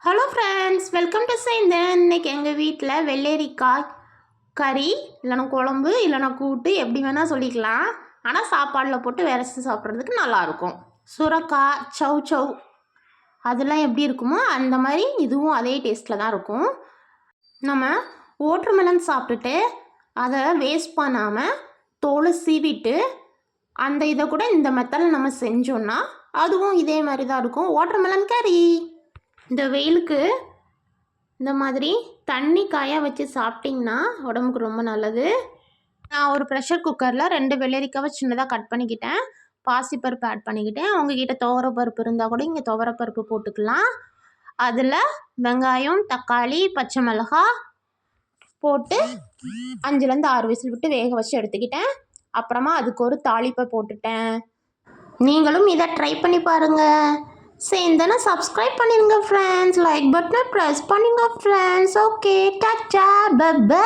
Hello friends, welcome to channel. இன்னைக்கு எங்கள் வீட்டில் வெள்ளரிக்காய் கறி இல்லைனா குழம்பு இல்லைனா கூட்டு எப்படி வேணால் சொல்லிக்கலாம். ஆனால் சாப்பாடில் போட்டு விரசி சாப்பிட்றதுக்கு நல்லாயிருக்கும். சுரக்காய் சவ் சவ் அதெல்லாம் எப்படி இருக்குமோ அந்த மாதிரி இதுவும் அதே டேஸ்ட்டில் தான் இருக்கும். நம்ம வாட்டர்மெலன் சாப்பிட்டுட்டு அதை வேஸ்ட் பண்ணாமல் தோலை சீவிட்டு அந்த இதை கூட இந்த மெத்தடில் நம்ம செஞ்சோன்னா அதுவும் இதே மாதிரி தான் இருக்கும். வாட்டர்மெலன் கறி இந்த வெயிலுக்கு இந்த மாதிரி தண்ணி காய வச்சு சாப்பிட்டிங்கன்னா உடம்புக்கு ரொம்ப நல்லது. நான் ஒரு ப்ரெஷர் குக்கரில் 2 வெள்ளரிக்காவை சின்னதாக கட் பண்ணிக்கிட்டேன். பாசிப்பருப்பு ஆட் பண்ணிக்கிட்டேன். உங்ககிட்ட துவரப்பருப்பு இருந்தால் கூட இங்கே துவரப்பருப்பு போட்டுக்கலாம். அதில் வெங்காயம், தக்காளி, பச்சை மிளகாய் போட்டு 5லேருந்து 6 விசில் விட்டு வேக வச்சு எடுத்துக்கிட்டேன். அப்புறமா அதுக்கு ஒரு தாளிப்பை போட்டுட்டேன். நீங்களும் இதை ட்ரை பண்ணி பாருங்கள். சேந்தனை சப்ஸ்கிரைப் பண்ணிடுங்க ஃப்ரெண்ட்ஸ். லைக் பட்டனை ப்ரெஸ் பண்ணுங்க friends. Okay, tata, bye by.